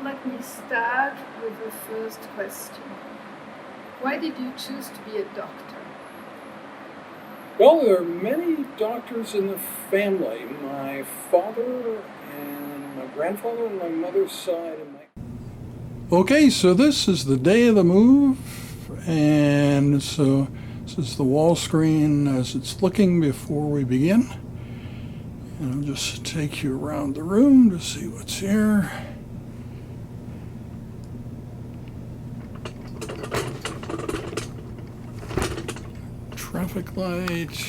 let me start with the first question. Why did you choose to be a doctor? Well, there are many doctors in the family. My father and my grandfather on my mother's side. Okay, so this is the day of the move, and so this is the wall screen as it's looking before we begin. And I'll just take you around the room to see what's here. Traffic light.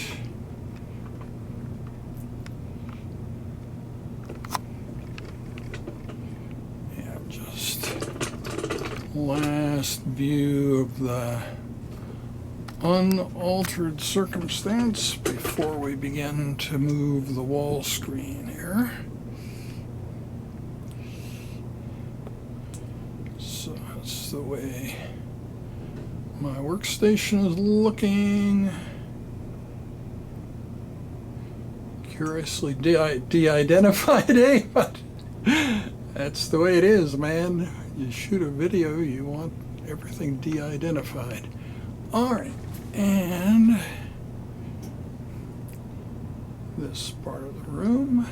Yeah, just last view of the unaltered circumstance before we begin to move the wall screen here. So that's the way my workstation is looking. Curiously de-identified, eh? But that's the way it is, man. You shoot a video, you want everything de-identified. All right, and this part of the room.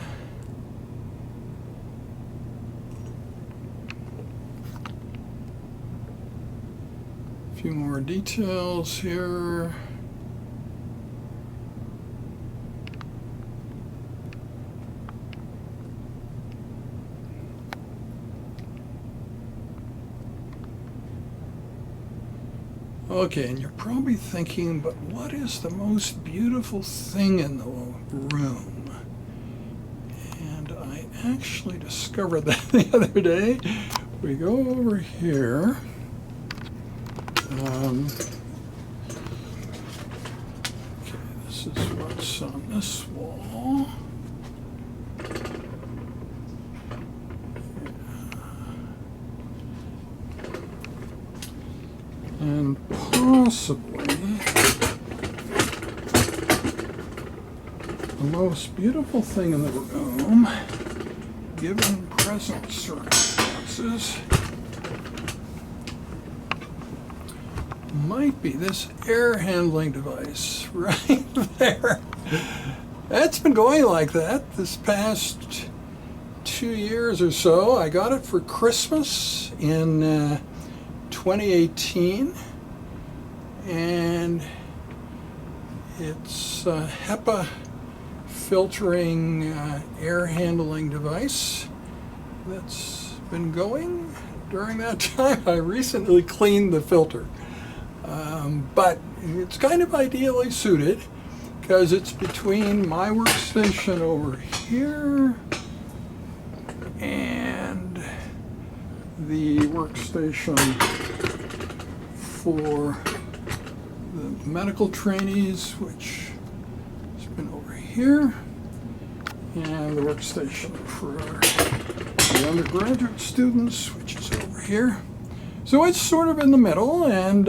A few more details here. Okay, and you're probably thinking, but what is the most beautiful thing in the room? And I actually discovered that the other day. We go over here. Okay, this is what's on this wall. And possibly the most beautiful thing in the room, given present circumstances, might be this air handling device right there. That's been going like that this past 2 years or so. I got it for Christmas in 2018, and it's a HEPA filtering air handling device that's been going during that time. I recently cleaned the filter, but it's kind of ideally suited because it's between my workstation over here and the workstation for the medical trainees, which has been over here, and the workstation for the undergraduate students, which is over here. So it's sort of in the middle, and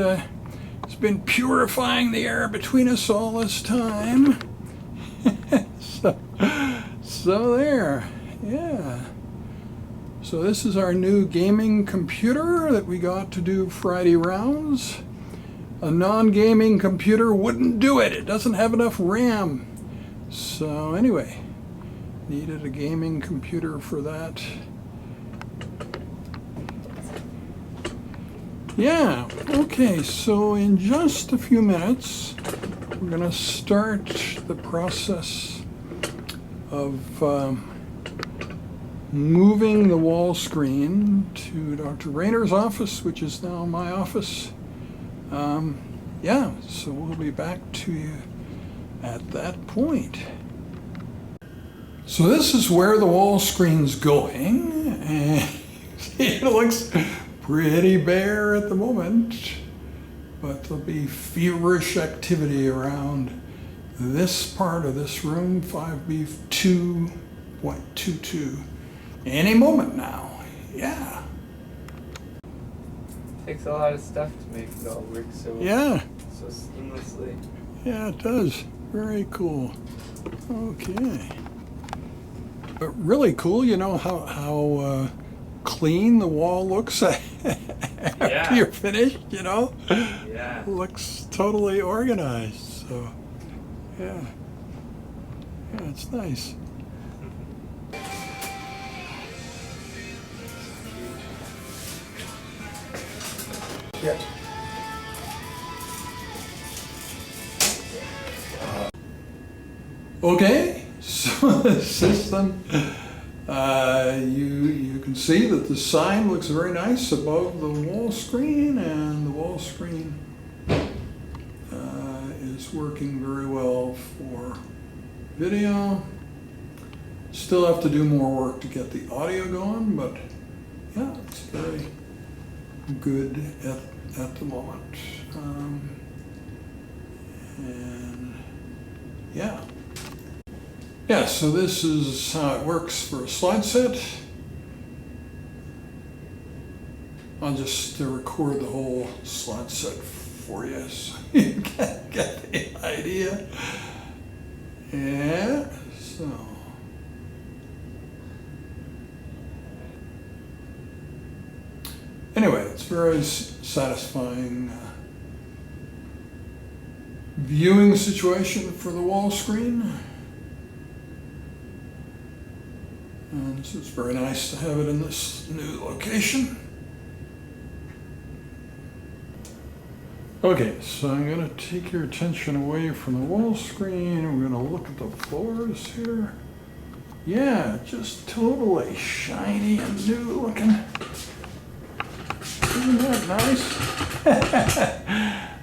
it's been purifying the air between us all this time. so there, yeah. So this is our new gaming computer that we got to do Friday rounds. A non-gaming computer wouldn't do it. It doesn't have enough RAM. So anyway, needed a gaming computer for that. Yeah, okay, so in just a few minutes, we're gonna start the process of moving the wall screen to Dr. Rayner's office, which is now my office. Yeah, so we'll be back to you at that point. So this is where the wall screen's going, and it looks pretty bare at the moment, but there'll be feverish activity around this part of this room, 5B2.22. Any moment now, yeah. Takes a lot of stuff to make it all work so seamlessly. Yeah, it does. Very cool. Okay. But really cool, you know how clean the wall looks after Yeah. you're finished, you know? Yeah. Looks totally organized, so yeah. Yeah, it's nice. Yeah. Okay, so the system, you can see that the sign looks very nice above the wall screen, and the wall screen is working very well for video. Still have to do more work to get the audio going, but yeah, it's very good at the moment. And yeah. Yeah, so this is how it works for a slide set. I'll just record the whole slide set for you so you can get the idea. Yeah, so. Anyway, it's very satisfying viewing situation for the wall screen. And so it's very nice to have it in this new location. Okay, so I'm going to take your attention away from the wall screen. We're going to look at the floors here. Yeah, just totally shiny and new looking. Isn't that nice?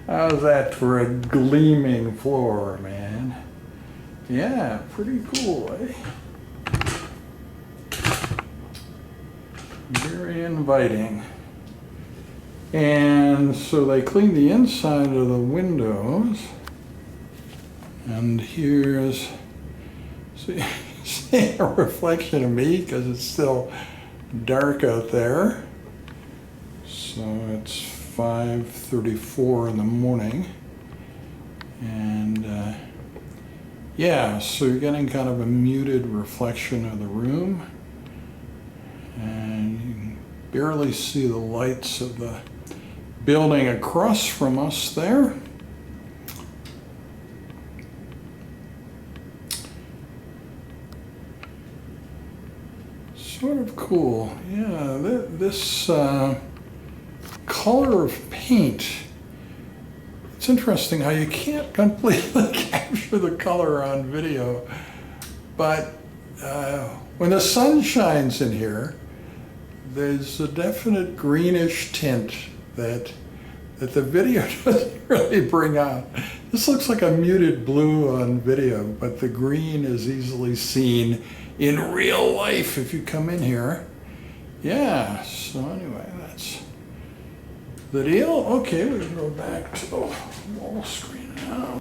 How's that for a gleaming floor, man? Yeah, pretty cool, eh? Very inviting. And so they cleaned the inside of the windows. And here's, see a reflection of me because it's still dark out there. So it's 5:34 in the morning. And yeah, so you're getting kind of a muted reflection of the room. And you can barely see the lights of the building across from us there. Sort of cool. Yeah, this color of paint, it's interesting how you can't completely capture the color on video, but when the sun shines in here, there's a definite greenish tint that the video doesn't really bring out. This looks like a muted blue on video, but the green is easily seen in real life if you come in here. Yeah, so anyway, that's the deal. Okay, we can go back to the wall screen now.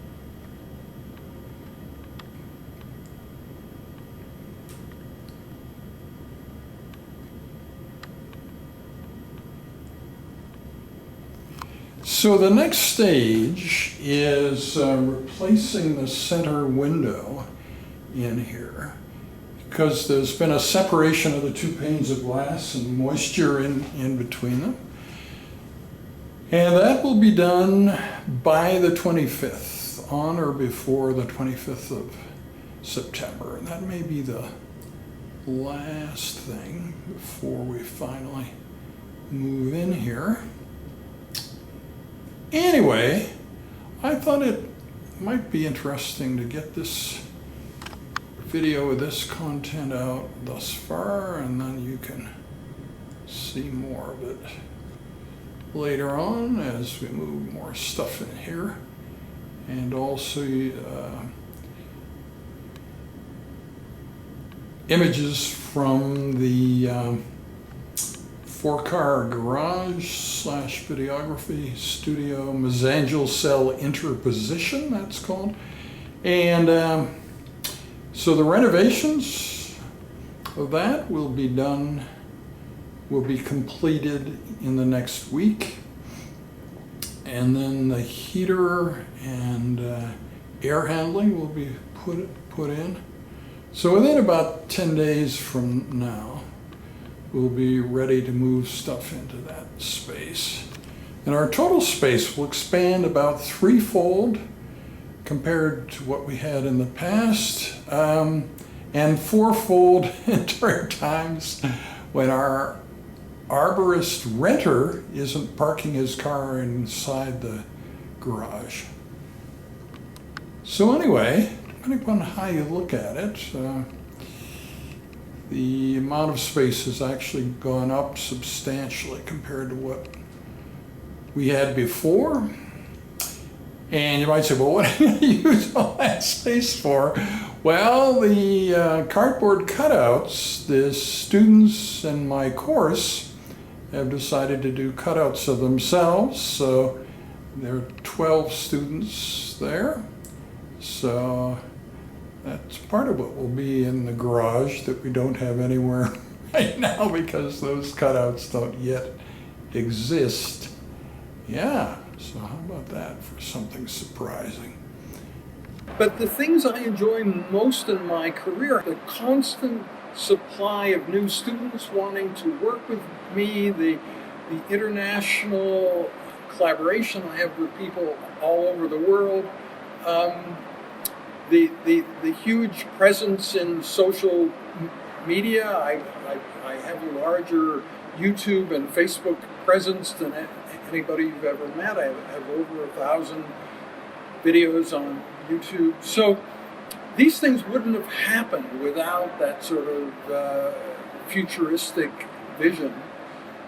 So the next stage is replacing the center window in here, because there's been a separation of the two panes of glass and moisture in between them. And that will be done by the 25th, on or before the 25th of September. And that may be the last thing before we finally move in here. Anyway, I thought it might be interesting to get this video with this content out thus far, and then you can see more of it later on as we move more stuff in here. And also images from the 4-car garage / videography studio, Mesangial cell interposition, that's called. And so the renovations of that will be done, will be completed in the next week. And then the heater and air handling will be put in. So within about 10 days from now, we'll be ready to move stuff into that space. And our total space will expand about threefold compared to what we had in the past, and fourfold during times when our arborist renter isn't parking his car inside the garage. So anyway, depending upon how you look at it, the amount of space has actually gone up substantially compared to what we had before. And you might say, well, what do you use all that space for? Well, the cardboard cutouts, the students in my course have decided to do cutouts of themselves. So there are 12 students there. So that's part of what will be in the garage that we don't have anywhere right now because those cutouts don't yet exist. Yeah, so how about that for something surprising? But the things I enjoy most in my career, the constant supply of new students wanting to work with me, the international collaboration I have with people all over the world, the huge presence in social media. I have a larger YouTube and Facebook presence than anybody you've ever met. I have over 1,000 videos on YouTube. So these things wouldn't have happened without that sort of futuristic vision